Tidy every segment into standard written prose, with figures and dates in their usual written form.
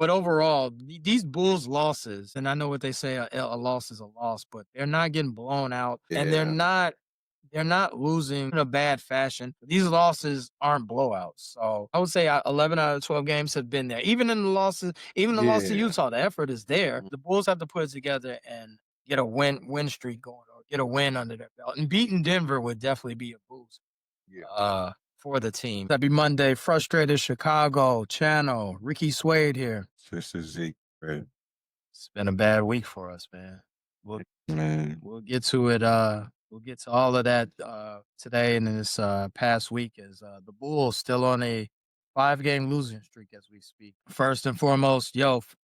But overall, these Bulls losses, and I know what they say, a loss is a loss, but they're not getting blown out, and Yeah, they're not losing in a bad fashion. These losses aren't blowouts. So I would say 11 out of 12 games have been there. Even the loss to yeah, Utah, the effort is there. mhm, The Bulls have to put it together and get a win streak going or get a win under their belt. And beating Denver would definitely be a boost yeah. for the team. Happy Monday, frustrated Chicago channel. Ricky Suede here. Sister Zeke, right? It's been a bad week for us, man. We'll Man, we'll get to it. We'll get to all of that today and in this past week as the Bulls still on a 5-game losing streak as we speak. First and foremost,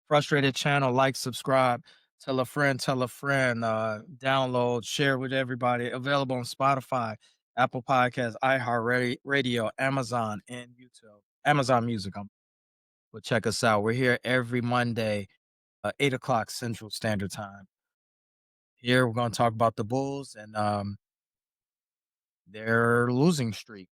frustrated channel, like, subscribe, tell a friend, download, share with everybody. Available on Spotify, Apple Podcasts, iHeartRadio, Amazon, and YouTube. Amazon Music. But check us out. We're here every Monday, 8 o'clock Central Standard Time. Here we're going to talk about the Bulls and their losing streak.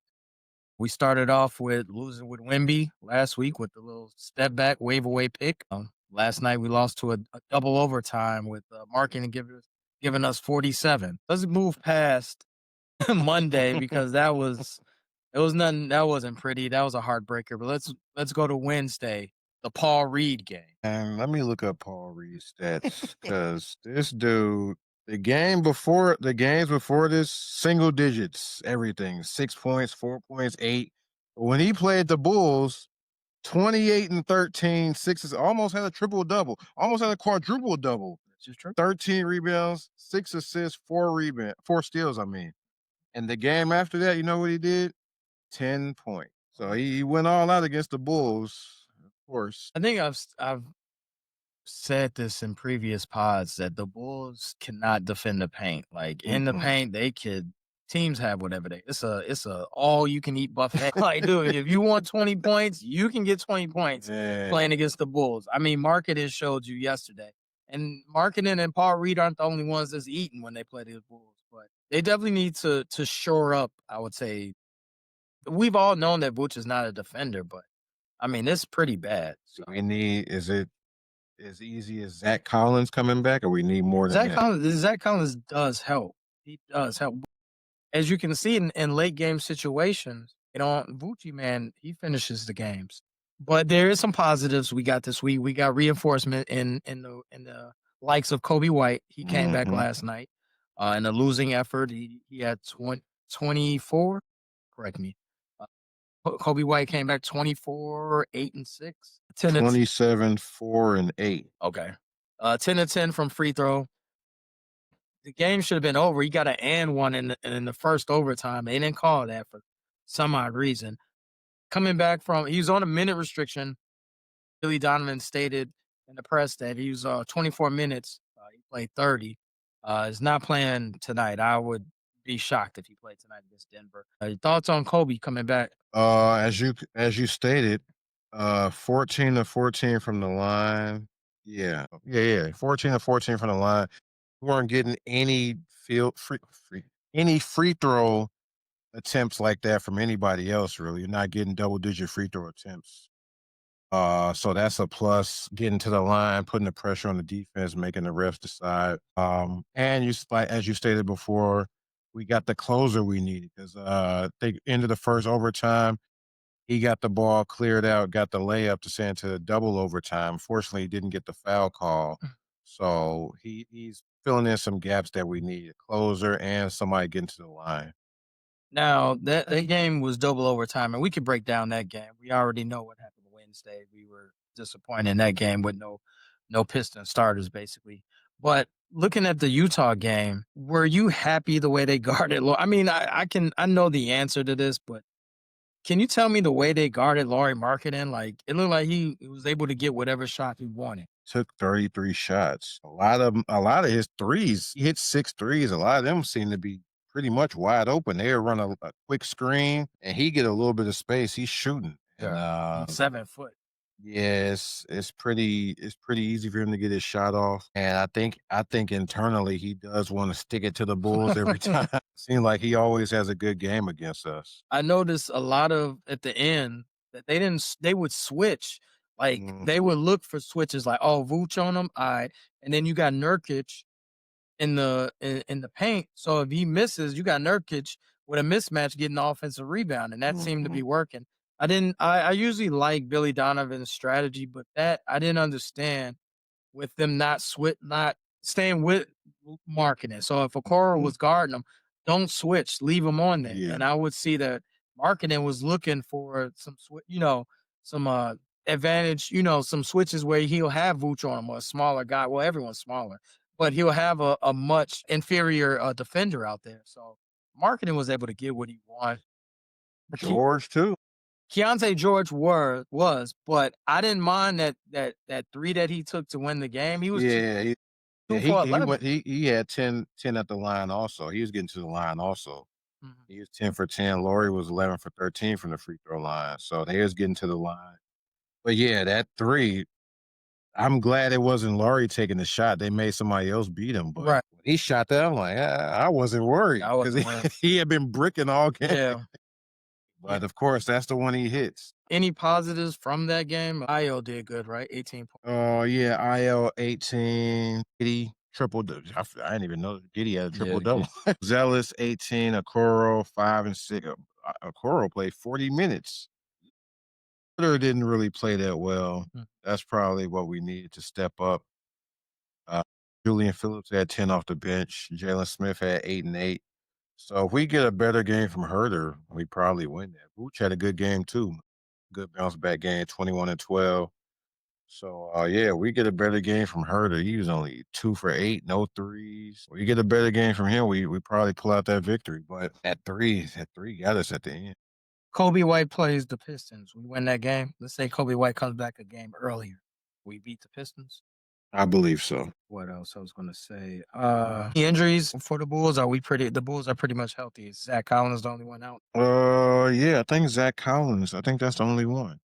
We started off with losing with Wemby last week with the little step back, wave away pick. Last night we lost to a double overtime with Markin giving us 47. Let's move past Monday because it was nothing that wasn't pretty. That was a heartbreaker. But let's go to Wednesday, the Paul Reed game. and let me look up Paul Reed's stats because this dude, the games before this, single digits, everything, 6 points, 4 points, eight. But when he played the Bulls, 28 and 13, sixes, almost had a triple double, almost had a quadruple double. That's just true. 13 rebounds, 6 assists, four steals. I mean, and the game after that, you know what he did? 10 points. So he went all out against the Bulls, of course. I think I've said this in previous pods that the Bulls cannot defend the paint. Like in the Mm-mm. paint, they could teams have whatever they it's a all you can eat buffet. Like, dude, if you want 20 points, you can get 20 points Yeah. playing against the Bulls. I mean, Marketing showed you yesterday. And Marketing and Paul Reed aren't the only ones that's eating when they play the Bulls, but they definitely need to shore up, I would say. We've all known that Vooch is not a defender, but I mean, it's pretty bad. Do So we need, is it as easy as Zach Collins coming back, or we need more than that? Zach Collins does help. He does help. As you can see in late game situations, Vucci, man, he finishes the games. But there is some positives we got this week. We got reinforcement in the likes of Kobe White. He came back Mhm. last night. In a losing effort, he had 24. Correct me. Uh, Kobe White came back 24, 8 and 6. 10 to 27, 4, and 8. okay. 10 to 10 from free throw. The game should have been over. He got an and one in the first overtime. They didn't call that for some odd reason. Coming back from, he was on a minute restriction. Billy Donovan stated in the press that he was 24 minutes. He played 30. Is not playing tonight. I would be shocked if he played tonight against Denver. Thoughts on Kobe coming back? As you stated, 14 to 14 from the line. Yeah, yeah, yeah. 14 to 14 from the line. We weren't getting any any free throw attempts like that from anybody else. Really, you're not getting double digit free throw attempts. So that's a plus. Getting to the line, putting the pressure on the defense, making the refs decide. And like as you stated before, we got the closer we needed because they ended the first overtime. He got the ball cleared out, got the layup to send to the double overtime. Fortunately, he didn't get the foul call. So he's filling in some gaps that we need, a closer and somebody getting to the line. Now that game was double overtime, and we could break down that game. We already know what happened Wednesday. We were disappointed in that game with no Piston starters basically. But looking at the Utah game, were you happy the way they guarded? I mean, I know the answer to this, but can you tell me the way they guarded Laurie Marketing? Like it looked like he was able to get whatever shot he wanted. Took 33 shots. A lot of his threes, he hit six threes. A lot of them seem to be pretty much wide open. They run a quick screen and he get a little bit of space. He's shooting. And He's 7 foot. yes, it's pretty easy for him to get his shot off. And I think internally he does want to stick it to the Bulls every time. Seems like he always has a good game against us. I noticed a lot of at the end that they would switch. Like, Mm, they would look for switches like, "Oh, Vooch on him, alright," and then you got Nurkic in the paint, so if he misses, you got Nurkic with a mismatch getting the offensive rebound, and that seemed to mhm. be working. I usually like Billy Donovan's strategy, but that I didn't understand with them not staying with marketing. So if Okoro Mhm. was guarding him, don't switch, leave him on there. Yeah. And I would see that marketing was looking for some some advantage, some switches where he'll have Vooch on him or a smaller guy. Well, everyone's smaller, but he'll have a much inferior defender out there. So marketing was able to get what he wanted. George too. Keontae George but I didn't mind that three that he took to win the game. He was Yeah, yeah, two for he went 11. he had 10 at the line also. He was getting to the line also. Mhm. He was 10 for 10. Laurie was 11 for 13 from the free throw line. So they was getting to the line. But yeah, that 3, I'm glad it wasn't Laurie taking the shot. They made somebody else beat him, but Right. when he shot that, I'm like, I wasn't worried Yeah, I because wasn't worried. he had been bricking all game. Yeah. Yeah. But of course, that's the one he hits. Any positives from that game? Io did good, right? 18 points. Oh, yeah, IL 18, Giddy, triple double. I didn't even know Giddy had a Yeah, triple he did. double. Zealous 18, Okoro 5 and 6. Okoro played 40 minutes. Porter didn't really play that well. Mm. That's probably what we needed to step up. Uh, Julian Phillips had 10 off the bench. Jalen Smith had 8 and 8. So if we get a better game from Herder, we probably win that. Vooch had a good game too. Good bounce back game, 21 and 12. So yeah, we get a better game from Herder. He was only 2 for 8, no threes. We get a better game from him. We probably pull out that victory. But that three got us at the end. Kobe White plays the Pistons. We win that game. Let's say Kobe White comes back a game earlier. We beat the Pistons. I believe so. What else I was gonna say? The injuries for the Bulls, are we pretty the Bulls are pretty much healthy. Is Zach Collins the only one out? Yeah, I think Zach Collins. I think that's the only one.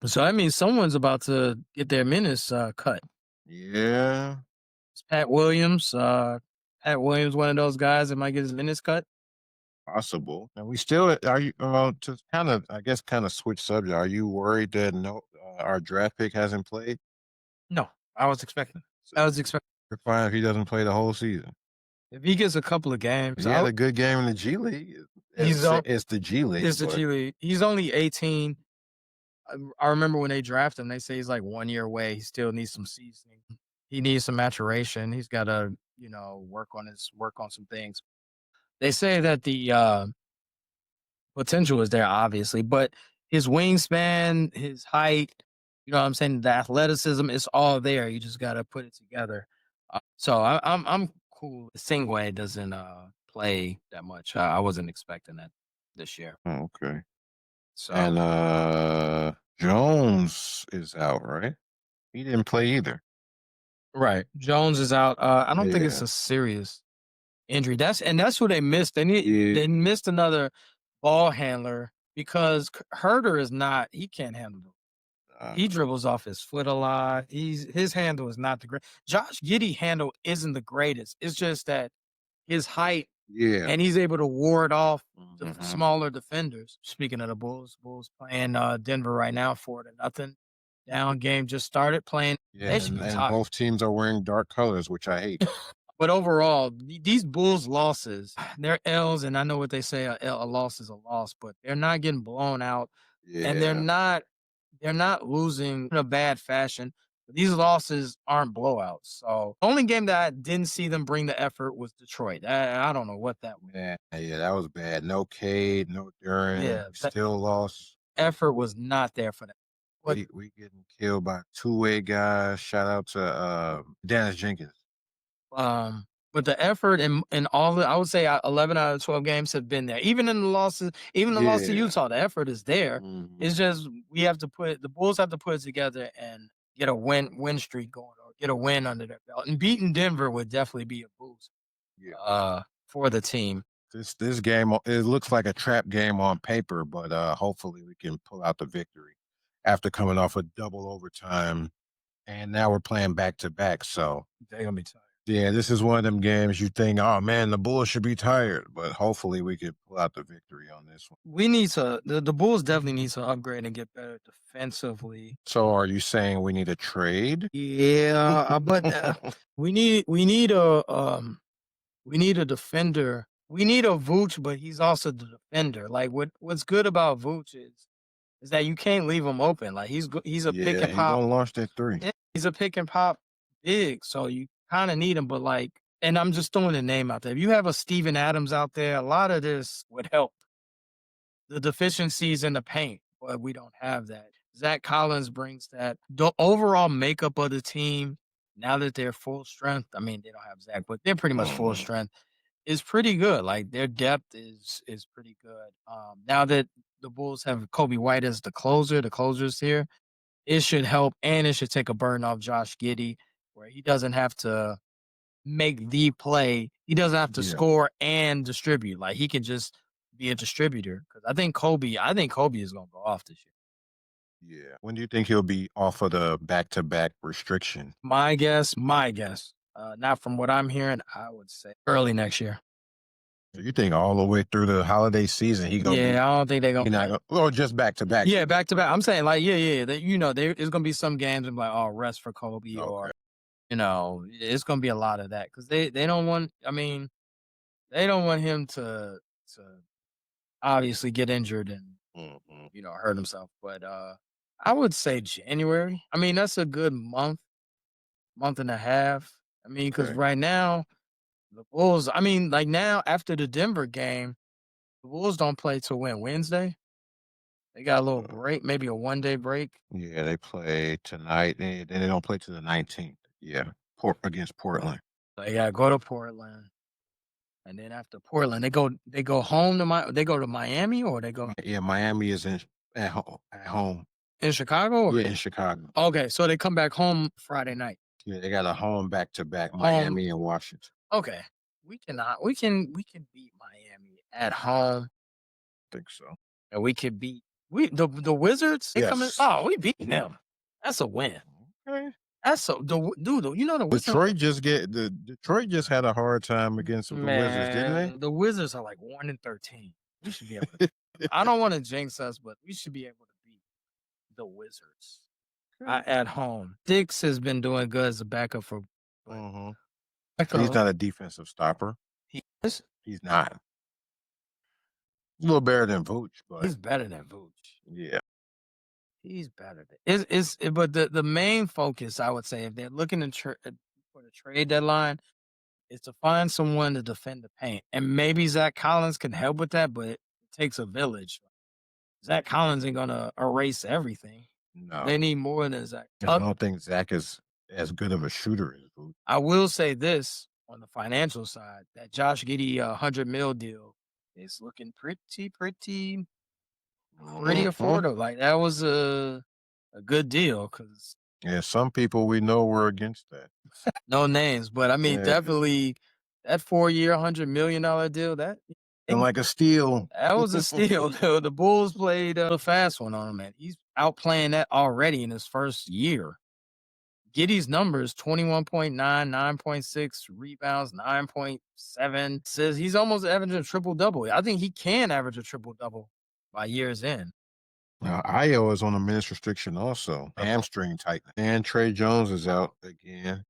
So that means someone's about to get their minutes cut. Yeah, It's Pat Williams. Pat Williams, one of those guys that might get his minutes cut. possible. And we still are you to kind of I guess kind of switch subject. Are you worried that no our draft pick hasn't played? No, I was expecting. So I was expecting we're fine if he doesn't play the whole season. if he gets a couple of games, He had a good game in the G League. he's on. It's the G It's League, the but G League. He's only 18. I remember when they draft him, they say he's like 1 year away. He still needs some seasoning. He needs some maturation. He's got to, work on some things. They say that the potential is there, obviously, but his wingspan, his height, you know what I'm saying, the athleticism, is all there. You just got to put it together. I'm cool. Singway doesn't play that much. I wasn't expecting that this year. oh, okay. So And Jones is out, right? He didn't play either. right, Jones is out. I don't think it's Yeah. a serious injury. That's who they missed. Yeah. They missed another ball handler because Herder is not. He can't handle the He Uh, dribbles off his foot a lot. His handle is not the great. Josh Giddey handle isn't the greatest. It's just that his height yeah. and he's able to ward off the Mhm. smaller defenders. Speaking of the Bulls playing Denver right now 4-0. Down game just started playing. They Yeah, should be and tied. both teams are wearing dark colors, which I hate. But overall, these Bulls losses, they're L's, and I know what they say, a loss is a loss, but they're not getting blown out, and Yeah. they're not losing in a bad fashion. These losses aren't blowouts. So the only game that I didn't see them bring the effort was Detroit. I don't know what that was. Yeah, that was bad. No Cade, no Duran. Yeah, the Still lost. effort was not there for them. But We getting killed by two-way guys. Shout out to Dennis Jenkins. Um, but the effort in all the I would say 11 out of 12 games have been there. Even in the losses, even the loss to Yeah. Utah, the effort is there. Mhm. It's just the Bulls have to put it together and get a win streak going or get a win under their belt. And beating Denver would definitely be a boost Yeah. for the team. This game it looks like a trap game on paper, but hopefully we can pull out the victory after coming off a double overtime, and now we're playing back to back. So They're gonna be tired. Yeah, this is one of them games you think, "Oh, man, the Bulls should be tired," but hopefully we could pull out the victory on this one. We need to the Bulls definitely need to upgrade and get better defensively. So are you saying we need a trade? Yeah, but we need a defender. We need a Vooch, but he's also the defender. Like what's good about Vooch is that you can't leave him open. Like he's a pick Yeah, and he pop. gonna launch that 3. Yeah, he's a pick and pop big, so you kind of need him. But like, and I'm just throwing a name out there. If you have a Steven Adams out there, a lot of this would help. The deficiencies in the paint, but we don't have that. Zach Collins brings that. The overall makeup of the team, now that they're full strength, I mean, they don't have Zach, but they're pretty much full Mhm. strength, is pretty good. Like their depth is pretty good. Now that the Bulls have Kobe White as the closer's here, it should help and it should take a burden off Josh Giddey, where he doesn't have to make the play. He doesn't have to Yeah, score and distribute. Like he can just be a distributor. Because I think Kobe is gonna go off this year. yeah. When do you think he'll be off of the back-to-back restriction? My guess. Not from what I'm hearing, I would say early next year. So you think all the way through the holiday season he gonna be Yeah, I don't think they're he gonna not play. gonna or just back-to-back? Yeah, back to back. I'm saying like, yeah. That there's gonna be some games and like, oh, rest for Kobe, Okay. or it's gonna be a lot of that because they don't want. I mean, they don't want him to obviously get injured and Mhm. hurt himself. But I would say January. I mean, that's a good month and a half. I mean, because Okay. right now the Bulls. I mean, like now after the Denver game, the Bulls don't play till when Wednesday. They got a little Uh, break, maybe a 1 day break. yeah, they play tonight, and then they don't play till the 19th. Yeah, against Portland. So they gotta go to Portland, and then after Portland, they go home to they go to Miami or they go Yeah, Miami is in at home. in Chicago or Yeah, in Chicago. okay. So they come back home Friday night. Yeah, they got a home back-to-back, Home. Miami and Washington. Okay, we can beat Miami at home. I think so. And we could beat the Wizards. They come in. Yes. Oh, we beat them. That's a win. Okay. That's so dude. The Wizards. Detroit just had a hard time against the Wizards, didn't they? Man, the Wizards are like 1-13. We should be able to. I don't want to jinx us, but we should be able to beat the Wizards Okay. at home. Dix has been doing good as a backup for, but Mhm. He's backup. not a defensive stopper. He is. He's not. A little better than Vooch, but He's better than Vooch. yeah. He's better than but the main focus I would say if they're looking to for the trade deadline is to find someone to defend the paint. And maybe Zach Collins can help with that, but it takes a village. Zach Collins ain't gonna erase everything. No. They need more than Zach. I don't think Zach is as good of a shooter as Vooch. I will say this on the financial side, that Josh Giddey 100 mil deal is looking pretty Mhm. affordable. Like that was a good deal because Yeah, some people we know were against that. no names, but I mean Yeah, definitely that 4 year $100 million deal and like a steal. that was a steal. The Bulls played a fast one on him, man. He's outplaying that already in his first year. Giddy's numbers 21.9, 9.6 rebounds, 9.7 says he's almost averaging a triple double. I think he can average a triple double by year's end. Now, Io is on a minutes restriction also, hamstring tightness, and Trey Jones is out again.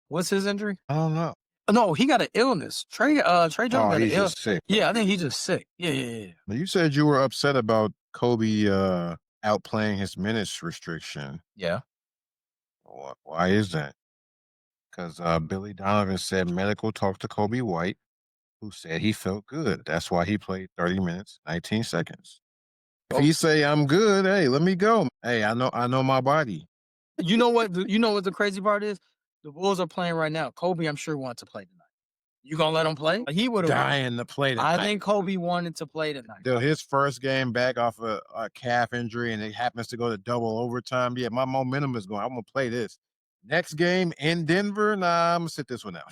What's his injury? I don't know. No, he got an illness. Trey Jones Oh, got an he's ill. just sick. Yeah, I think he's just sick. Yeah. Now, you said you were upset about Kobe outplaying his minutes restriction. Yeah. Why is that? Because Billy Donovan said medical talked to Kobe White, who said he felt good. That's why he played 30 minutes, 19 seconds. If Oh, he say I'm good, hey, let me go. Hey, I know my body. you know what the crazy part is? The Bulls are playing right now. Kobe, I'm sure wants to play tonight. You gonna let him play? He would have. Dying to play I tonight. think Kobe wanted to play tonight. His first game back off a calf injury, and it happens to go to double overtime. Yeah, my momentum is going. I'm gonna play this next game in Denver. Nah, I'm gonna sit this one out.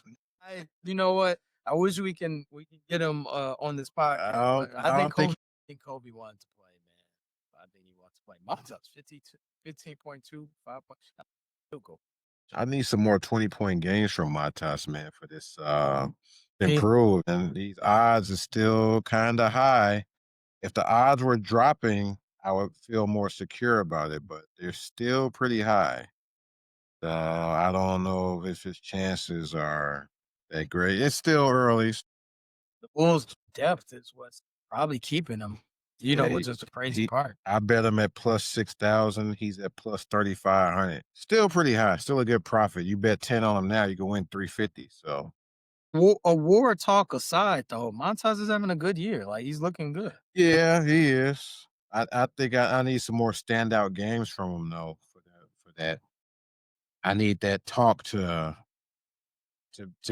You know what? I wish we can get him on this podcast, but I don't think. I think Kobe wanted to play, man. I think he wants to play. My top's 15.2, 5 points. Field goal. I need some more 20-point games from Matas, man, for this Hey, improve. And these odds are still kind of high. If the odds were dropping, I would feel more secure about it, but they're still pretty high. So I don't know if his chances are that great. It's still early. the Bulls' depth is what's probably keeping them. Yeah, Which is the crazy he part. I bet him at plus 6,000. He's at plus 3,500. Still pretty high. Still a good profit. You bet 10 on him now, you can win 350. So Award talk aside, though, Montas is having a good year. Like he's looking good. yeah, he is. I think I need some more standout games from him though for that. I need that talk to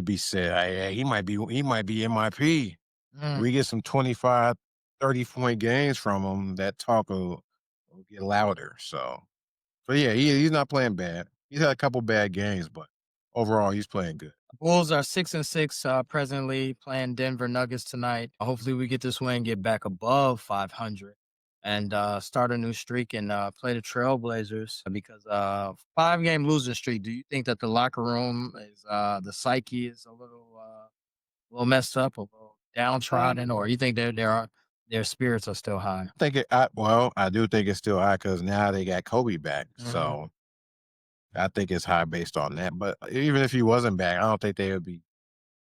be said. He might be MIP. Mm. We get some 25, 30 point games from him, that talk will get louder. So yeah, he's not playing bad. He's had a couple bad games, but overall he's playing good. Bulls are 6-6 presently playing Denver Nuggets tonight. Hopefully, we get this win, get back above 500, and start a new streak and play the Trailblazers because 5 game losing streak. Do you think that the locker room is the psyche is a little messed up, a little downtrodden, or you think their spirits are still high? I do think it's still high because now they got Kobe back. Mhm. So I think it's high based on that. But even if he wasn't back, I don't think they would be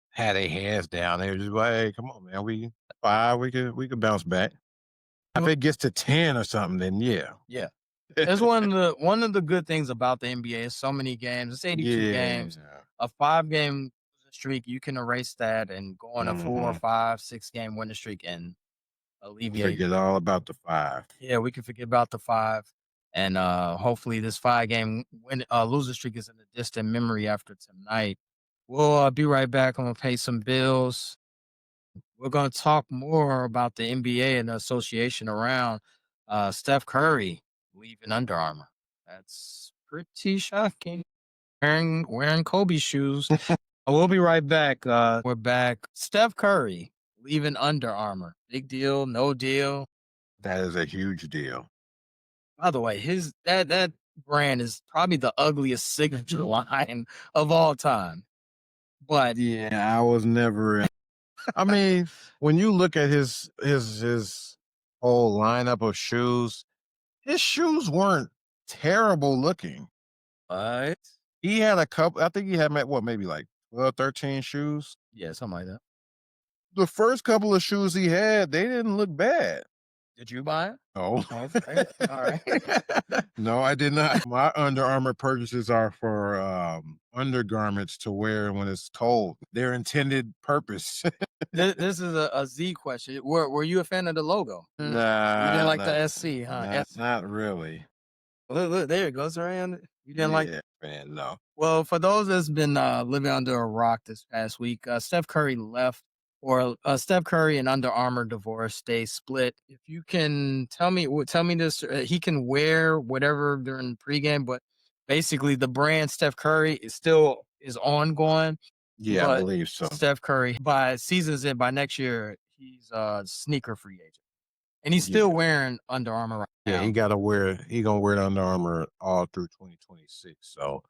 had their hands down. They were just like, hey, come on, man. We could bounce back. If it gets to 10 or something, then yeah. Yeah. That's one of the good things about the NBA is so many games. It's 82 Yeah. games. A 5 game streak, you can erase that and go on a 4, Hmm. 5, 6 game winning streak and alleviate. Forget all about the five. Yeah, we can forget about the 5. And hopefully this 5 game losing streak is in a distant memory after tonight. We'll be right back. I'm gonna pay some bills. We're gonna talk more about the NBA and the association around Steph Curry leaving Under Armour. That's pretty shocking. Wearing Kobe shoes. We'll be right back. We're back. Steph Curry leaving Under Armour. Big deal, no deal. That is a huge deal. By the way, his that brand is probably the ugliest signature line of all time. But Yeah, I was never. I mean, when you look at his whole lineup of shoes, his shoes weren't terrible looking. what? He had a couple. I think he had maybe like 12, 13 shoes. Yeah, something like that. The first couple of shoes he had, they didn't look bad. Did you buy it? Oh, Okay. All right. no, I did not. My Under Armour purchases are for undergarments to wear when it's cold. Their intended purpose. This is a Z question. Were you a fan of the logo? You didn't Nah, like the nah, SC, huh? not really. Look, there it goes, right? You didn't like. Yeah, man, no. Well, for those that's been living under a rock this past week, Steph Curry left, or Steph Curry and Under Armour divorce. They split. If you can tell me this, he can wear whatever during pregame, but basically the brand Steph Curry is ongoing. Yeah, I But believe so. Steph Curry, by season's end, by next year, he's a sneaker free agent, and he's Yeah. still wearing Under Armour right Yeah, now. he gonna wear the Under Armour all through 2026. So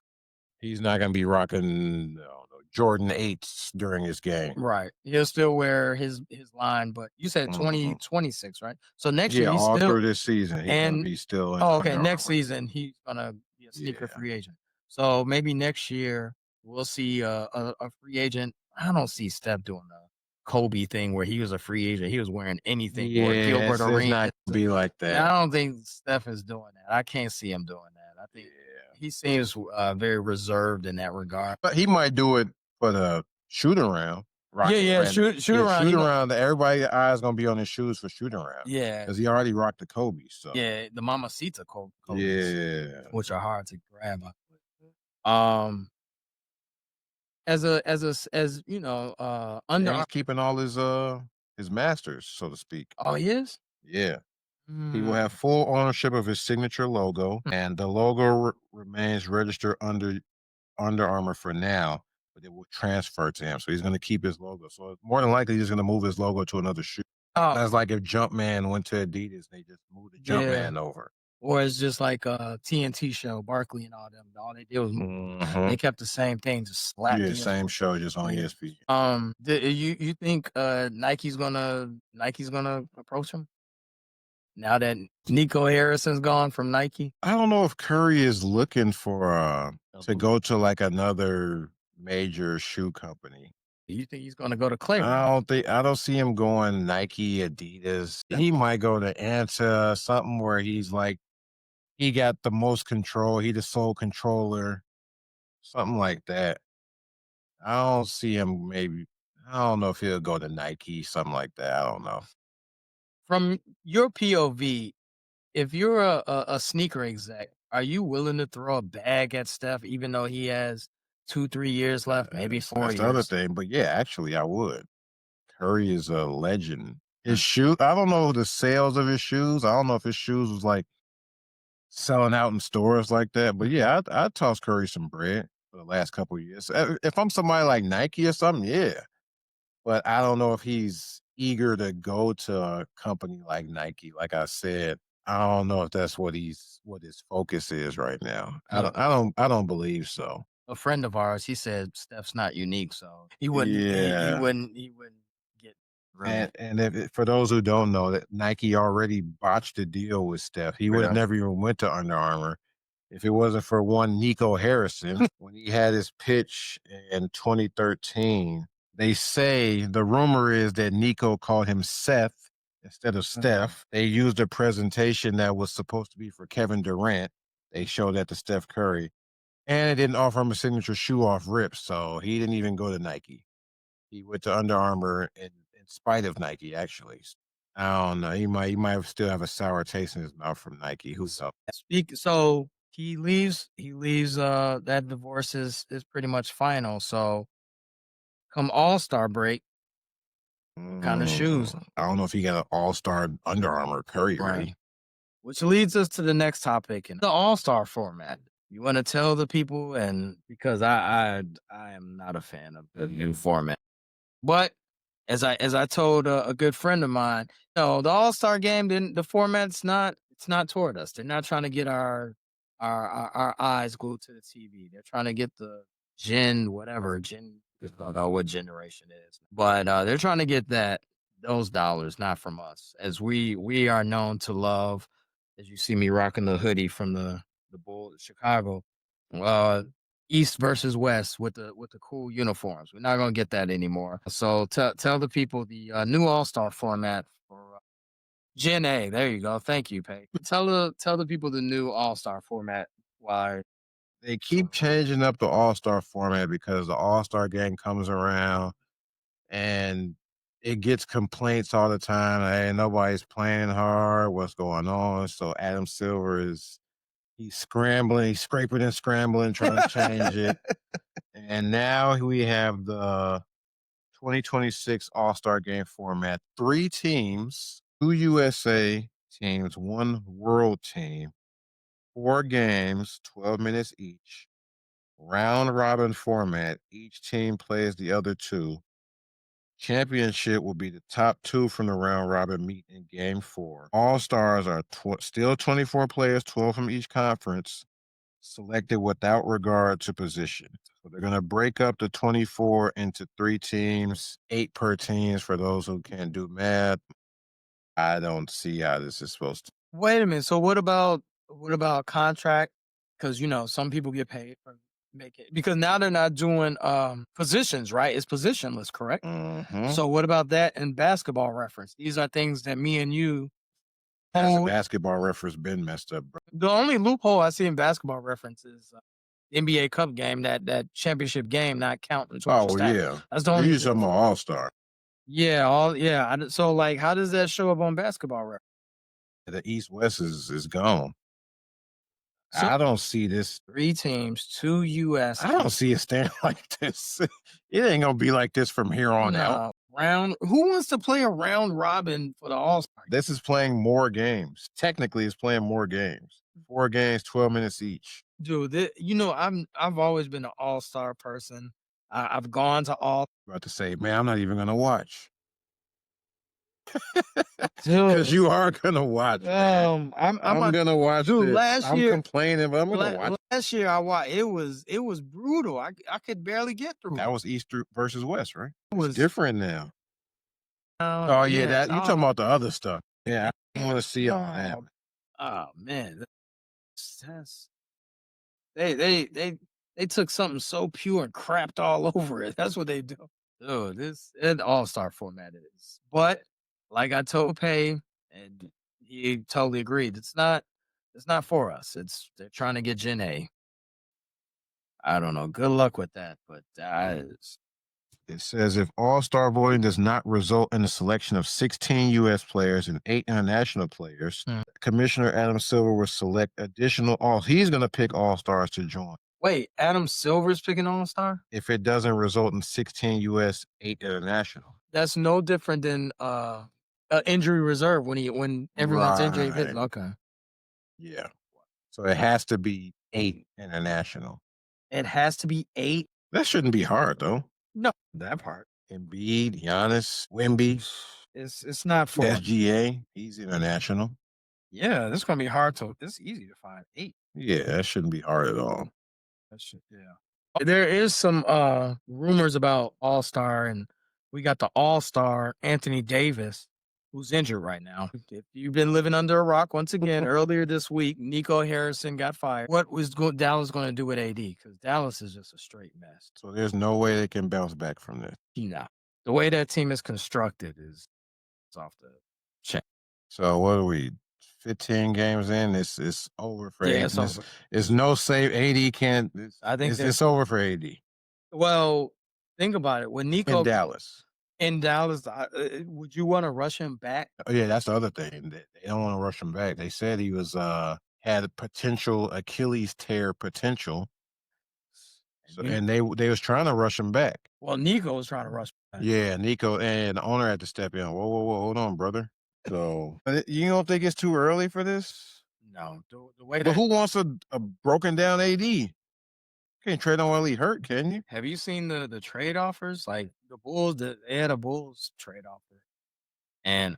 he's not gonna be rocking no Jordan 8s during his game. Right. He'll still wear his line, but you said Mhm. 2026, right? So next year Yeah, he's all still through this season, he's gonna and be still in oh, okay, Under next Armour. season he's gonna be a sneaker Yeah. free agent. So maybe next year we'll see a free agent. I don't see Steph doing the Kobe thing where he was a free agent. He was wearing anything or Yeah, Gilbert it's Arenas. not gonna be like Yeah, that. I don't think Steph is doing that. I can't see him doing that. I think Yeah. he seems very reserved in that regard. But he might do it for the shoot around, Yeah, rocking yeah, brand. shoot Yeah, around. shoot around. Everybody's eyes gonna be on his shoes for shooting around Yeah, because he already rocked the Kobe. So yeah, the Mamacita Kobe's, yeah, which are hard to grab. Um, as you know, yeah, Under he's keeping all his masters, so to speak. oh, he is? Yeah. He will have Mm. full ownership of his signature logo, and the logo remains registered Under Armour for now, but it will transfer to him. So he's going to keep his logo. So more than likely, he's going to move his logo to another shoe. Oh, That's like if Jumpman went to Adidas, they just moved the yeah. Jumpman over. or it's just like a TNT show, Barkley and all them. All they did was Mhm. they kept the same thing, just slapped Yeah, same ESPN. show, just on Yeah. ESPN. You think Nike's gonna approach him now that Nico Harrison's gone from Nike? I don't know if Curry is looking for, to Do go to, like, another major shoe company. you think he's gonna go to Clay Ray? I don't see him going Nike, Adidas. He might go to Anta, something where he's like he got the most control, he the sole controller, something like that. I don't see him maybe I don't know if he'll go to Nike, something like that, I don't know. From your POV, if you're a sneaker exec, are you willing to throw a bag at Steph even though he has 2, 3 years left, maybe 4 That's the other years? thing, but yeah, actually, I would. Curry is a legend. His Mm, shoe I don't know the sales of his shoes, I don't know if his shoes was, like, selling out in stores like that, but mhm. yeah, I'd toss Curry some bread for the last couple of years. If I'm somebody like Nike or something, yeah, but I don't know if he's eager to go to a company like Nike. Like I said, I don't know if that's what his focus is right now. I don't believe so. A friend of ours, he said Steph's not unique, so he Yeah. wouldn't get really And for those who don't know that Nike already botched a deal with Steph. He would have yeah. never even went to Under Armour if it wasn't for one Nico Harrison when he had his pitch in 2013. They say the rumor is that Nico called him Seth instead of Mhm. Steph. They used a presentation that was supposed to be for Kevin Durant. They showed that to Steph Curry, and it didn't offer him a signature shoe off rip, so he didn't even go to Nike. He went to Under Armour in spite of Nike, actually. I don't know. He might still have a sour taste in his mouth from Nike. Who knows? So he leaves, that divorce is pretty much final, so come All-Star break, kinda shoes. I don't know if he got an all-star Under Armour Curry Right. ready. Which leads us to the next topic and the All-Star format. You wanna tell the people and because I am not a fan of the new format. But as I told a good friend of mine, no, the All-Star game didn't the format's not it's not toward us. They're not trying to get our eyes glued to the TV. They're trying to get the gen whatever, gen I don't know what generation it is. But they're trying to get those dollars, not from us. As we are known to love, as you see me rocking the hoodie from the Bulls Chicago. Uh East versus West with the cool uniforms. We're not gonna get that anymore. So tell the people the new All Star format for Gen A. There you go. Thank you, Pay. Tell the people the new All Star format. Why? They keep changing up the all-star format because the all-star game comes around and it gets complaints all the time. Hey, nobody's playing hard. What's going on? So Adam Silver he's scrambling, he's scraping and scrambling, trying to change it. And now we have the 2026 All-Star Game format. 3 teams, 2 USA teams, 1 world team, 4 games, 12 minutes each. Round robin format. Each team plays the other 2. Championship will be the top 2 from the round robin meet in game 4. All-stars are still 24 players, 12 from each conference, selected without regard to position. So they're going to break up the 24 into 3 teams, 8 per teams for those who can't do math. I don't see how this is supposed to. Wait a minute. So what about contract? Because some people get paid for making because now they're not doing positions, right? It's positionless, correct? Mhm. So what about that and basketball reference? These are things that me and you Has the hold. basketball reference been messed up, bro? The only loophole I see in basketball reference is NBA Cup game, that championship game not counting towards your Oh, stats. yeah. That's the You're only talking about loophole. All-Star. Yeah, all yeah. So like, how does that show up on basketball reference? The East-West is gone. So I don't see this. 3 teams, 2 US I don't teams. see it staying like this. It ain't gonna be like this from here on out. No round. Who wants to play a round robin for the All Star? This is playing more games. Technically, it's playing more games. 4 games, 12 minutes each. Dude, I've always been an All Star person. I've gone to all. About to say, man, I'm not even gonna watch. Because Dude, you are gonna watch, man. I'm I'm gonna watch dude, this. I'm complaining, but I'm gonna watch. last year I watched it was brutal. I could barely get through That it. was East versus West, right? It It's was different now. Oh yeah, yeah, that you talking about the other stuff? Yeah, I want to see all that. no. Oh man, that's they took something so pure and crapped all over it. That's what they do. Dude, this an all-star format is. But like I told Pay, and he totally agreed. It's not for us. They're trying to get Gen A. I don't know. Good luck with that. But It says if All-Star voting does not result in the selection of 16 U.S. players and 8 international players, Hmm. Commissioner Adam Silver will select additional all. He's going to pick All-Stars to join. Wait, Adam Silver's picking all-star? If it doesn't result in 16 U.S., 8 international. That's no different than injury reserve when everyone's injured. He picks. Right. Okay. Yeah. So it has to be 8 international. It has to be 8. That shouldn't be hard though. No, that part. Embiid, Giannis, Wimby, It's not for SGA, he's international. Yeah, this is gonna be hard to this is easy to find. 8. Yeah, that shouldn't be hard at all. That shit, yeah. There is some rumors about All-Star, and we got the All-Star Anthony Davis, who's injured right now. If you've been living under a rock, once again, earlier this week, Nico Harrison got fired. What was Dallas going to do with AD? Because Dallas is just a straight mess. So there's no way they can bounce back from this. Nah. The way that team is constructed is it's off the chain. So what are we? 15 games in, it's over for Yeah, AD. it's over. It's no save. AD can't. I think It's over for AD well, think about it. When in Nico Dallas. in Dallas, would you want to rush him back? Oh yeah, that's the other thing. They don't want to rush him back. They said he was had a potential Achilles tear potential. So You- and they was trying to rush him back. well, Nico was trying to rush him back. Yeah, Nico and the owner had to step in. Whoa, whoa, whoa, hold on, brother. So you don't think it's too early for this? No, the way But that who wants a broken down AD? Can't trade on while he hurt, can you? have you seen the trade offers? Like the Bulls, they had a Bulls trade offer, and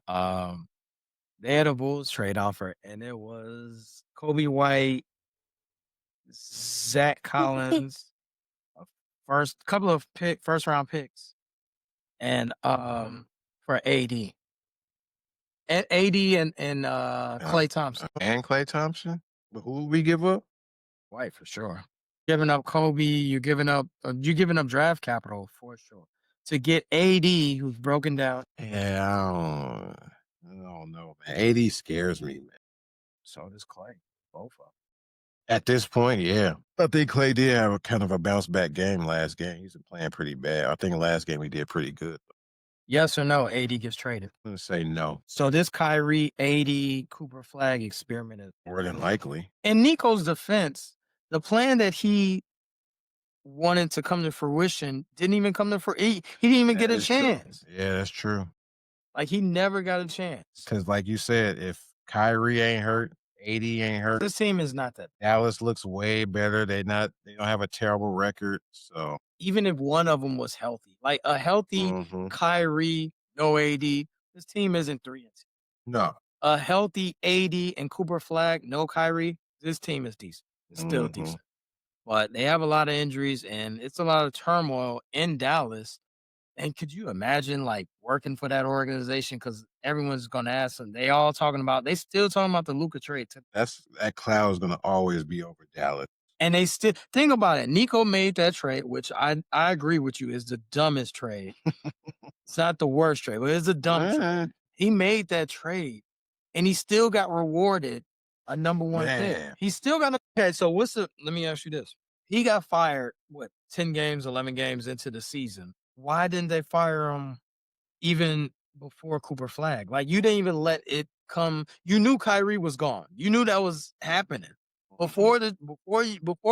they had a Bulls trade offer, and it was Kobe White, Zach Collins, a first couple of first round picks, and for AD. And AD and Clay Thompson. And Clay Thompson. But who would we give up? White for sure. Giving up Kobe, you're giving up draft capital for sure. To get AD who's broken down. Yeah, I don't know, man. AD scares me, man. So does Clay. Both of them. At this point, yeah. I think Clay did have a kind of a bounce back game last game. He's been playing pretty bad. I think last game he did pretty good. Yes or no, AD gets traded. I'm gonna say no. So this Kyrie, AD, Cooper Flag experiment is More than likely. in Nico's defense, the plan that he wanted to come to fruition didn't even come to fruition. He didn't even get a chance. Yeah, that's true. Like he never got a chance. Because like you said, if Kyrie ain't hurt, AD ain't hurt, This team is not that. Dallas looks way better. They don't have a terrible record. So Even if one of them was healthy, like a healthy Kyrie, no AD, this team isn't 3-2. no. A healthy AD and Cooper Flag, no Kyrie, this team is decent. It's still decent. But they have a lot of injuries and it's a lot of turmoil in Dallas. And could you imagine like working for that organization? Because everyone's gonna ask them. They still talking about the Luka trade. That cloud is gonna always be over Dallas. And they still think about it. Nico made that trade, which I agree with you is the dumbest trade. It's not the worst trade, but it's the dumbest trade. He made that trade and he still got rewarded a number one pick. He still got okay. So let me ask you this. He got fired, 10 games, 11 games into the season. Why didn't they fire him even before Cooper Flag? Like you didn't even let it come. You knew Kyrie was gone. You knew that was happening. Before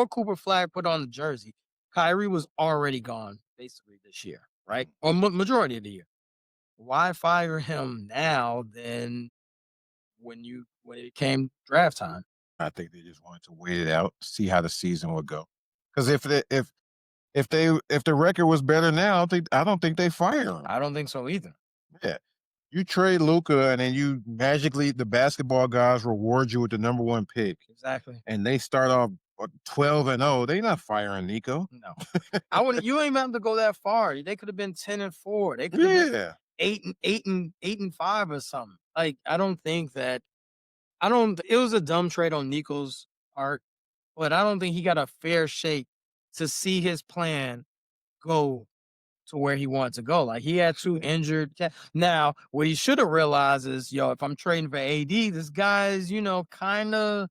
Cooper Flag put on the jersey, Kyrie was already gone basically this year, right? Or majority of the year. Why fire him now than when it came draft time? I think they just wanted to wait it out, see how the season would go. Because if the record was better now, I don't think they fire him. I don't think so either. Yeah, You trade Luca, and then you magically the basketball gods reward you with the number one pick, Exactly. and they start off 12-0. They not firing Nico. No. I wouldn't you ain't even have to go that far. They could have been 10-4. They could have been Yeah, 8-5 or something. Like, I don't think that I don't it was a dumb trade on Nico's part, but I don't think he got a fair shake to see his plan go to where he wanted to go. Like, he had 2 injured now, what he should have realized is, yo, if I'm trading for AD, this guy's, kinda,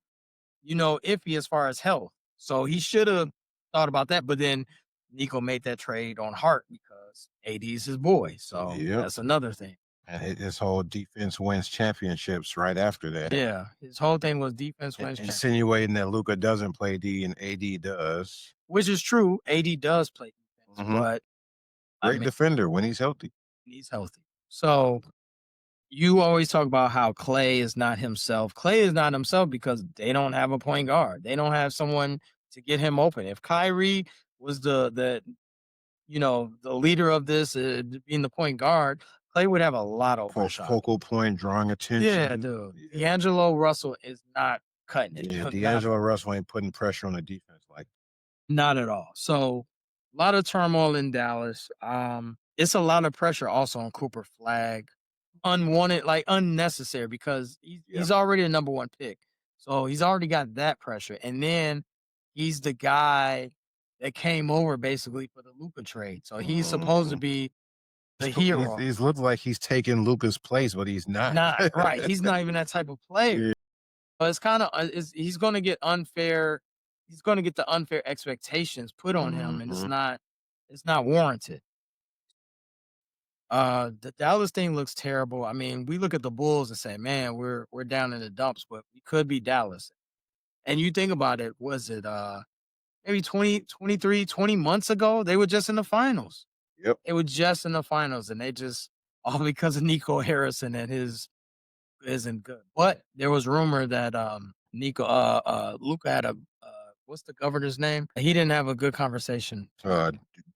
iffy as far as health. So he should have thought about that. But then Nico made that trade on heart because AD's his boy. So yep. that's another thing. And his whole defense wins championships right after that. Yeah. His whole thing was defense wins champion, Insinuating that Luca doesn't play D and AD does. which is true. AD does play defense, Mhm. but I Great mean, defender when he's healthy. he's healthy. So you always talk about how Clay is not himself. Clay is not himself because they don't have a point guard. They don't have someone to get him open. If Kyrie was the leader of this, being the point guard, Clay would have a lot of open shots. Focal point, drawing Yeah, attention. dude. Yeah, D'Angelo Russell is not cutting it. yeah. Not D'Angelo Russell ain't putting pressure on the defense like. not at all. So a lot of turmoil in Dallas. It's a lot of pressure also on Cooper Flag. Unwanted, like unnecessary because Yeah. he's already a number one pick. So he's already got that pressure. And then he's the guy that came over basically for the Luka trade. So he's supposed to Mhm. be the He's, hero. he's looked like he's taking Luca's place, but he's not. Not right. He's not even that type of player. Yeah. But it's kind of he's going to get unfair. He's going to get the unfair expectations put on him, and Mhm. it's not warranted. The Dallas thing looks terrible. I mean, we look at the Bulls and say, "Man, we're down in the dumps," but we could be Dallas. And you think about it, was it maybe 20, 23, 20 months ago? They were just in the finals. Yep. They were just in the finals, and they just all because of Nico Harrison and his isn't good. But there was rumor that Luca had a what's the governor's name? He didn't have a good conversation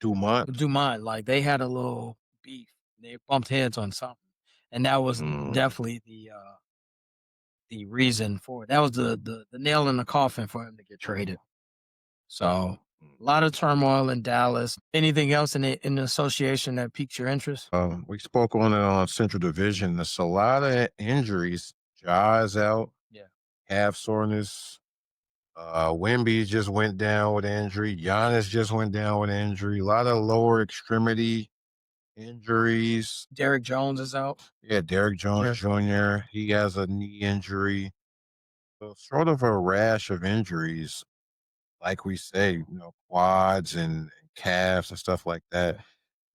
Dumont. with Dumont. Like they had a little beef. They bumped heads on something. And that was Mm. definitely the reason for it. That was the nail in the coffin for him to get traded. So a lot of turmoil in Dallas. Anything else in the association that piques your interest? We spoke on it on Central Division. There's a lot of injuries. Jaws out, Yeah. calf soreness. Wemby just went down with injury. Giannis just went down with injury. A lot of lower extremity injuries. Derrick Jones is out. Yeah, Derrick Jones Jr. He has a knee injury. So sort of a rash of injuries, like we say, quads and calves and stuff like that.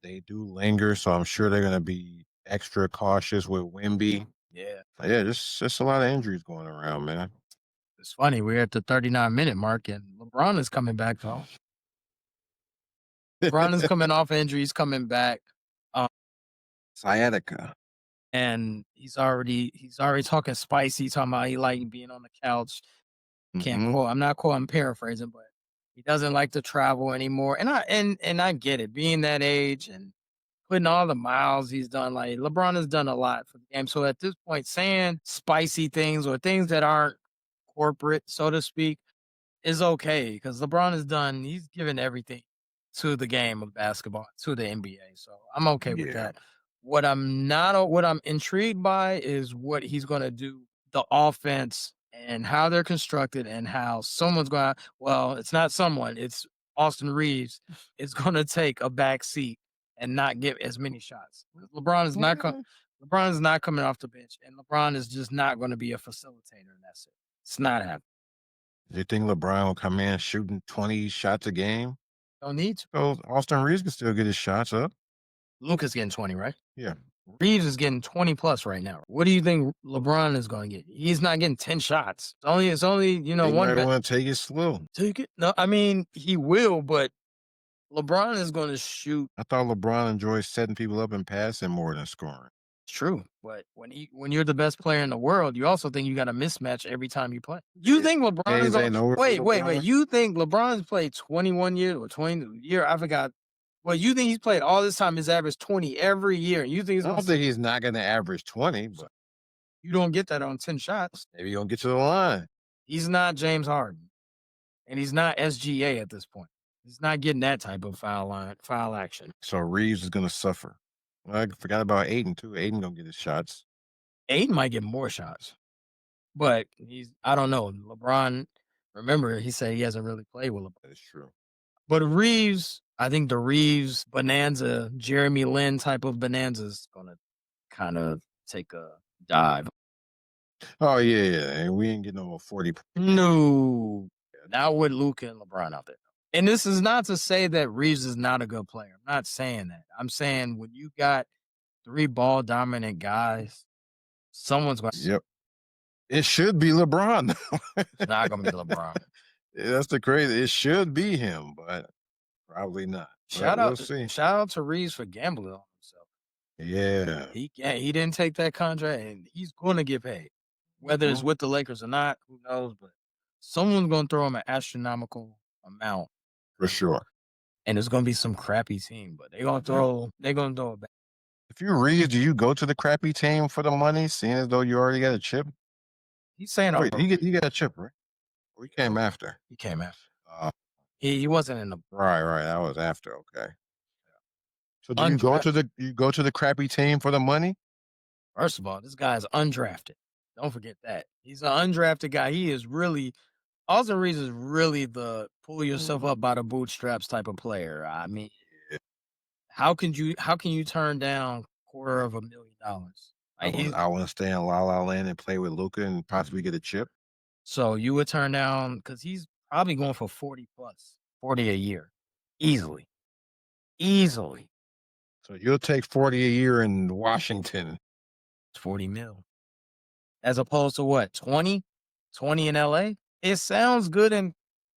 They do linger, so I'm sure they're going to be extra cautious with Wimby. Yeah. Yeah, just a lot of injuries going around, man. It's funny. We're at the 39-minute mark and LeBron is coming back though. LeBron is coming off injury. He's coming back. Um, Sciatica. and he's already talking spicy, talking about he like being on the couch. Can't Hmm. quote. I'm not quote. I'm paraphrasing, but he doesn't like to travel anymore. And I get it, being that age and putting all the miles he's done. Like LeBron has done a lot for the game. So at this point, saying spicy things or things that aren't corporate, so to speak, is okay because LeBron is done. He's given everything to the game of basketball, to the NBA. So I'm okay with Yeah. that. What I'm intrigued by is what he's going to do, the offense and how they're constructed and how someone's going to, well, it's not someone, it's Austin Reeves is going to take a back seat and not get as many shots. LeBron is not coming off the bench and LeBron is just not going to be a facilitator and that's it. It's not happening. Do you think LeBron will come in shooting 20 shots a game? Don't need to. So Austin Reeves can still get his shots up. Luka's getting 20, right? Yeah. Reeves is getting 20 plus right now. What do you think LeBron is going to get? He's not getting 10 shots. It's only He one might bet. want to take it slow. Take it. No, I mean, he will, but LeBron is going to shoot. I thought LeBron enjoys setting people up and passing more than scoring. It's true. But when you're the best player in the world, you also think you got a mismatch every time you play. You think LeBron is Days going ain't over for wait. LeBron. You think LeBron's played 21 years or 20 year? I forgot Well, you think he's played all this time, his average 20 every year. You think he's I gonna don't think he's not going to average 20, so but you don't get that on 10 shots. maybe he'll get to the line. He's not James Harden, and he's not SGA at this point. He's not getting that type of foul action. So Reeves is going to suffer. I forgot about Aiden too. Aiden going to get his shots. Aiden might get more shots, but I don't know. LeBron, remember, he said he hasn't really played with LeBron. That is true. But Reeves, I think the Reeves bonanza, Jeremy Lin type of bonanza is going to kind of take a dive. Oh yeah, yeah. And we ain't getting no more 40. No, not with Luka and LeBron out there. And this is not to say that Reeves is not a good player. I'm not saying that. I'm saying when you got 3 ball dominant guys, someone's going to. Yep. It should be LeBron. It's not going to be LeBron. Yeah, that's the crazy. It should be him, but probably not. But we'll see. Shout out to Reeves for gambling on himself. Yeah. He didn't take that contract, and he's going to get paid, whether it's with the Lakers or not. Who knows? But someone's going to throw him an astronomical amount For sure. and it's going to be some crappy team, but they're going to throw it back. If you read, do you go to the crappy team for the money, seeing as though you already got a chip? He's saying, Wait, he got a chip, right? Or he came after? He came after. Uh, He wasn't in the right. That was after. Okay. So do you go to the crappy team for the money? First of all, this guy is undrafted. Don't forget that. He's an undrafted guy. He is really Austin Reeves is really the pull yourself up by the bootstraps type of player. I mean, how can you turn down $250,000? I want to stay in La La Land and play with Luca and possibly get a chip. So you would turn down because he's probably going for 40 plus, 40 a year, easily. So you'll take 40 a year in Washington. It's 40 mil, as opposed to what 20 in LA. It sounds good and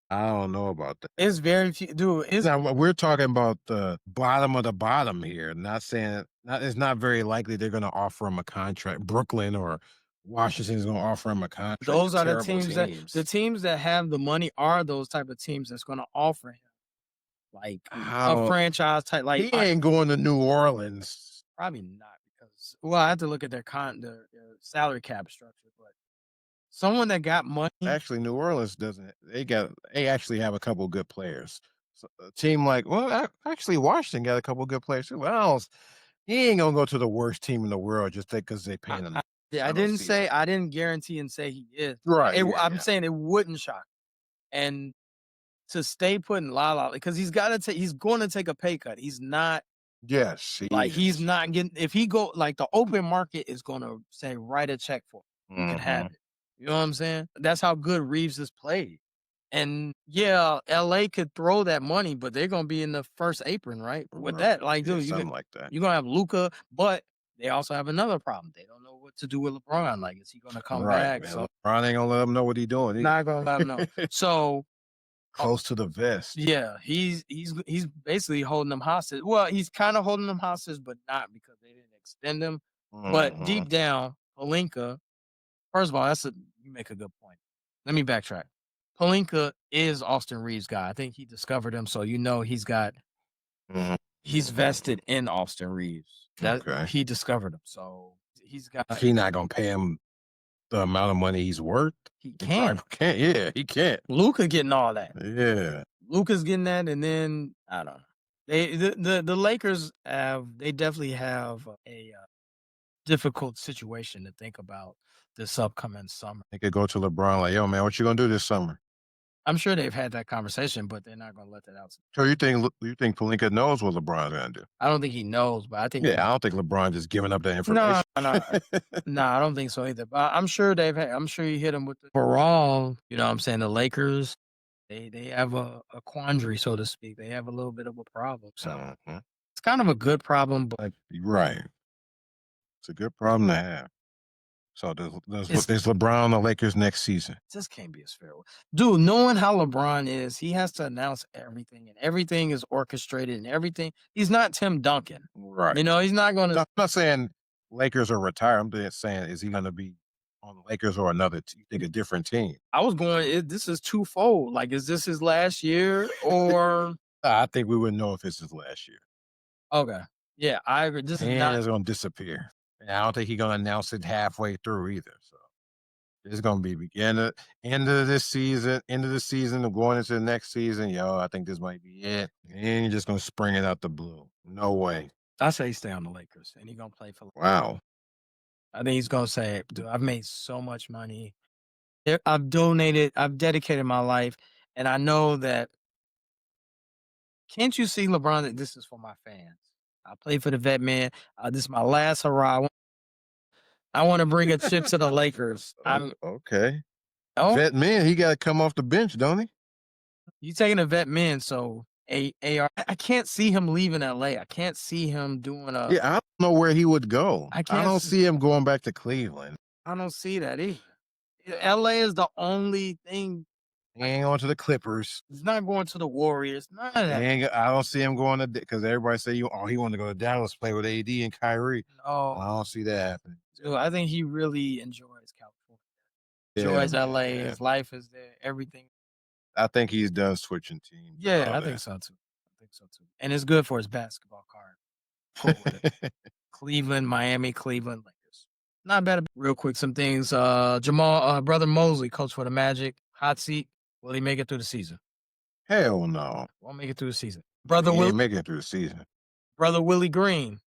I don't know about that. it's very few, dude. Now we're talking about the bottom of the bottom here. Not saying it's not very likely they're going to offer him a contract. Brooklyn or Washington is going to offer him a contract. Those are the teams that have the money are those type of teams that's going to offer him like a franchise type. Like he ain't going to New Orleans. Probably not because I have to look at their salary cap structure, but someone that got money. Actually, New Orleans doesn't. They actually have a couple of good players. So a team like actually Washington got a couple of good players too. Well, he ain't gonna go to the worst team in the world just because they paying him. I didn't guarantee and say he is. Right. I'm saying it wouldn't shock. And to stay put in La because he's going to take a pay cut. He's not. Yes. He's not getting, if he go, like the open market is going to say, write a check for him. You can have it. You know what I'm saying? That's how good Reeves has played. And yeah, LA could throw that money, but they're going to be in the first apron, right? With that, dude, something like that. You're going to have Luka, but they also have another problem. They don't know what to do with LeBron. Like, is he going to come back? Man. So LeBron ain't going to let him know what he's doing. Not going to let him know. So close to the vest. Yeah, he's basically holding them hostage. Well, he's kind of holding them hostage, but not because they didn't extend him. But deep down, Pelinka, first of all, you make a good point. Let me backtrack. Pelinka is Austin Reeves' guy. I think he discovered him, so he's vested in Austin Reeves. He discovered him, so he's got. He's not gonna pay him the amount of money he's worth. He can't. Yeah, he can't. Luka getting all that. Yeah, Luka's getting that, and then I don't know. The Lakers they definitely have a difficult situation to think about this upcoming summer. They could go to LeBron like, "Yo, man, what you gonna do this summer?" I'm sure they've had that conversation, but they're not gonna let that out. So you think Pelinka knows what LeBron's gonna do? I don't think he knows, but I think I don't think LeBron just giving up that information. No, I don't think so either. But I'm sure he hit him with the overall. You know what I'm saying? The Lakers, they have a quandary, so to speak. They have a little bit of a problem. So it's kind of a good problem, but right. It's a good problem to have. So there's LeBron on the Lakers next season. This can't be as fair. Dude, knowing how LeBron is, he has to announce everything, and everything is orchestrated and everything. He's not Tim Duncan. Right. You know, he's not going to. I'm not saying Lakers are retired. I'm just saying, is he going to be on the Lakers or another, you think a different team? I was going, this is twofold. Like, is this his last year or I think we wouldn't know if it's his last year, Okay. Yeah, I agree. This is and not it's gonna disappear. And I don't think he's gonna announce it halfway through either. So it's gonna be beginning, end of the season, and going into the next season. Yo, I think this might be it. And you're just gonna spring it out the blue. No way. I say he stay on the Lakers and he gonna play for Wow. I think he's gonna say, dude, I've made so much money. I've dedicated my life, and I know that can't you see LeBron that this is for my fans? I play for the vet man. This is my last hurrah. I want to bring a chip to the Lakers. I'm Okay. oh, Vet man, he got to come off the bench, don't he? you taking a vet man, so AR. I can't see him leaving LA. I can't see him doing a. Yeah, I don't know where he would go. I I can't. don't see him going back to Cleveland. I don't see that either. LA is the only thing. He ain't going to the Clippers. He's not going to the Warriors. None of that. I don't see him going to because everybody say he wanted to go to Dallas play with AD and Kyrie. No, I don't see that happening. dude, I think he really enjoys California. Yeah, Enjoys LA. man. His life is there. Everything. I think he's done switching teams and Yeah, all I think that. so too. I think so too. And it's good for his basketball card. Pull with it. Cleveland, Miami, Cleveland, Lakers. Not bad. Real quick, some things. Jamal, brother Mosley, coach for the Magic. Hot seat. Will he make it through the season? Hell no. Won't make it through the season. He ain't making it through the season. Brother Willie Green,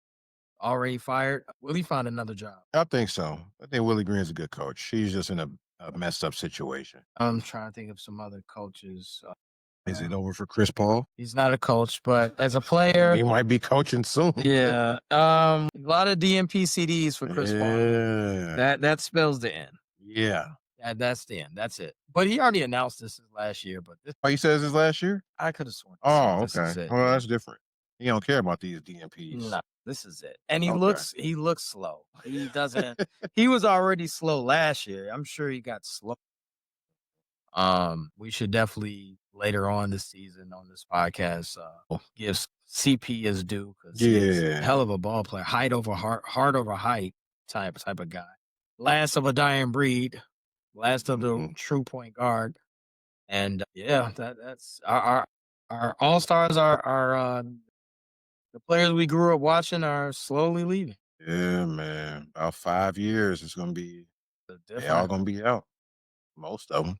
already fired. Will he find another job? I think so. I think Willie Green's a good coach. He's just in a messed up situation. I'm trying to think of some other coaches. Is it over for Chris Paul? He's not a coach, but as a player, He might be coaching soon. yeah. A lot of DMP CDs for Chris Paul. Yeah. That spells the end. Yeah. That's the end. That's it. But he already announced this last year. But this, Oh, he says his last year? I could have sworn. Oh, This is okay. it. Well, that's different. He don't care about these DMPs. No, this is it. And he Okay. he looks slow. He doesn't. He was already slow last year. I'm sure he got slow. We should definitely later on this season on this podcast give CP his due because he's a Yeah. hell of a ball player, height over heart over height type of guy. Last of a dying breed, last of the true point guard, and yeah, that's our all stars are the players we grew up watching are slowly leaving. Yeah, man. About 5 years, it's gonna be they all gonna be out. Most of them.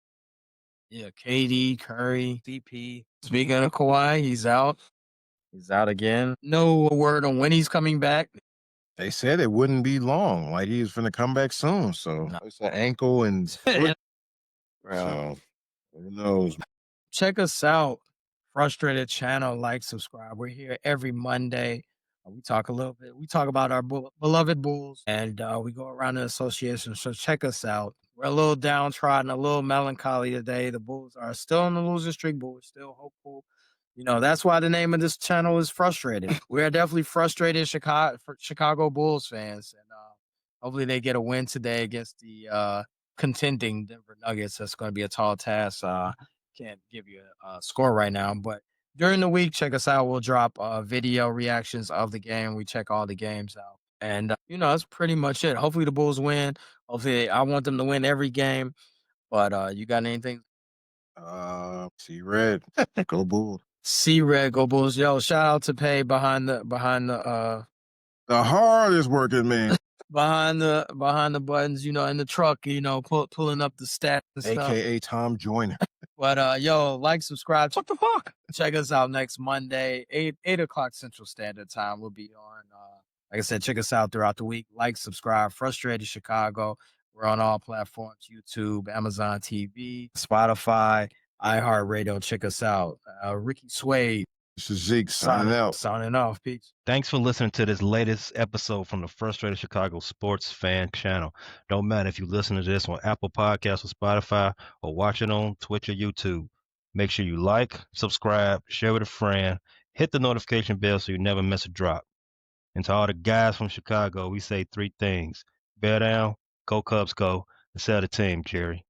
Yeah, KD, Curry, CP. Speaking of Kawhi, he's out. He's out again. No word on when he's coming back. They said it wouldn't be long. Like he was gonna come back soon. So No. it's an ankle and foot. Well, So who knows? check us out. Frustrated channel, like, subscribe. We're here every Monday. We talk a little bit. We talk about our beloved Bulls, and we go around the association. So check us out. We're a little downtrodden, a little melancholy today. The Bulls are still on the losing streak, but we're still hopeful. You know, that's why the name of this channel is Frustrated. We are definitely frustrated Chicago Bulls fans, and hopefully they get a win today against the contending Denver Nuggets. That's going to be a tall task. Can't give you a score right now, but during the week, check us out. We'll drop video reactions of the game. We check all the games out. And, that's pretty much it. Hopefully the Bulls win. Hopefully I want them to win every game. But you got anything? See red. Go Bulls. See red, go Bulls. Yo, shout out to Pay behind the The hardest working man. behind the buttons, in the truck, pulling up the stats and stuff. AKA Tom Joyner. But yo, like, subscribe. What the fuck? Check us out next Monday, 8 o'clock Central Standard Time. We'll be on. Like I said, check us out throughout the week. Like, subscribe. Frustrated Chicago. We're on all platforms: YouTube, Amazon TV, Spotify, iHeartRadio. Check us out. Ricky Swade. This is Zeke signing out. Signing off. Peace. Thanks for listening to this latest episode from the Frustrated Chicago Sports Fan Channel. Don't matter if you listen to this on Apple Podcasts or Spotify or watch it on Twitch or YouTube. Make sure you like, subscribe, share with a friend, hit the notification bell so you never miss a drop. And to all the guys from Chicago, we say 3 things. Bear down, go Cubs go, and sell the team, Jerry.